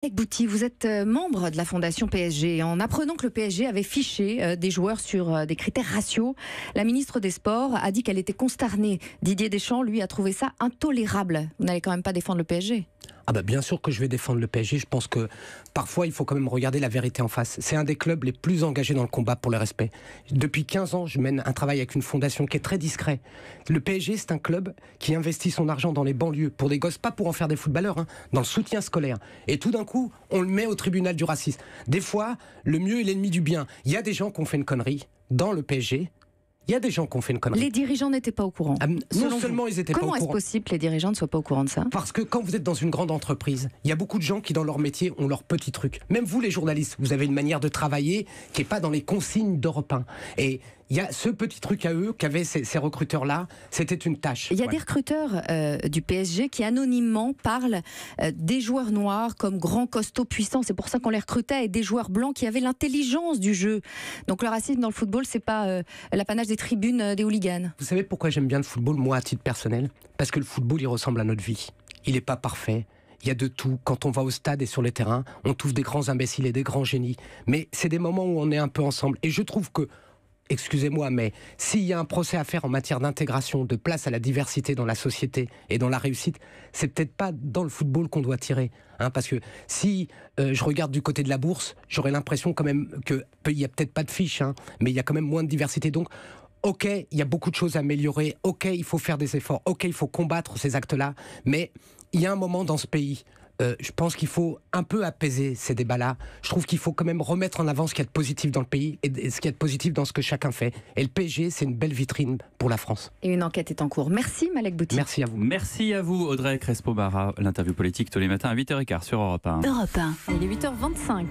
Alex Bouty, vous êtes membre de la Fondation PSG. En apprenant que le PSG avait fiché des joueurs sur des critères raciaux, la ministre des Sports a dit qu'elle était consternée. Didier Deschamps, lui, a trouvé ça intolérable. Vous n'allez quand même pas défendre le PSG ? Ah bah bien sûr que je vais défendre le PSG. Je pense que parfois il faut quand même regarder la vérité en face. C'est un des clubs les plus engagés dans le combat pour le respect. Depuis 15 ans, je mène un travail avec une fondation qui est très discret. Le PSG, c'est un club qui investit son argent dans les banlieues pour des gosses, pas pour en faire des footballeurs, dans le soutien scolaire. Et tout d'un coup, on le met au tribunal du racisme. Des fois, le mieux est l'ennemi du bien. Il y a des gens qui ont fait une connerie dans le PSG. Il y a des gens qui ont fait une connerie. Les dirigeants n'étaient pas au courant. Non seulement ils étaient pas au courant. Comment est-ce possible que les dirigeants ne soient pas au courant de ça ? Parce que quand vous êtes dans une grande entreprise, il y a beaucoup de gens qui dans leur métier ont leur petit truc. Même vous les journalistes, vous avez une manière de travailler qui n'est pas dans les consignes d'Europe 1. Et il y a ce petit truc à eux qu'avaient ces recruteurs-là, c'était une tâche. Il y a des recruteurs du PSG qui anonymement parlent des joueurs noirs comme grands, costauds, puissants. C'est pour ça qu'on les recrutait, et des joueurs blancs qui avaient l'intelligence du jeu. Donc le racisme dans le football, c'est pas l'apanage des tribunes des hooligans. Vous savez pourquoi j'aime bien le football, moi, à titre personnel ? Parce que le football, il ressemble à notre vie. Il n'est pas parfait. Il y a de tout. Quand on va au stade et sur les terrains, on trouve des grands imbéciles et des grands génies. Mais c'est des moments où on est un peu ensemble. Et je trouve que, excusez-moi, mais s'il y a un procès à faire en matière d'intégration, de place à la diversité dans la société et dans la réussite, c'est peut-être pas dans le football qu'on doit tirer. Parce que si je regarde du côté de la bourse, j'aurais l'impression quand même qu'il n'y a peut-être pas de fiche, mais il y a quand même moins de diversité. Donc, ok, il y a beaucoup de choses à améliorer. Ok, il faut faire des efforts. Ok, il faut combattre ces actes-là. Mais il y a un moment dans ce pays, je pense qu'il faut un peu apaiser ces débats-là. Je trouve qu'il faut quand même remettre en avant ce qu'il y a de positif dans le pays et ce qu'il y a de positif dans ce que chacun fait. Et le PSG, c'est une belle vitrine pour la France. Et une enquête est en cours. Merci Malek Bouty. Merci à vous. Merci à vous Audrey Crespo-Bara. L'interview politique tous les matins à 8h15 sur Europe 1. Europe 1. Il est 8h25.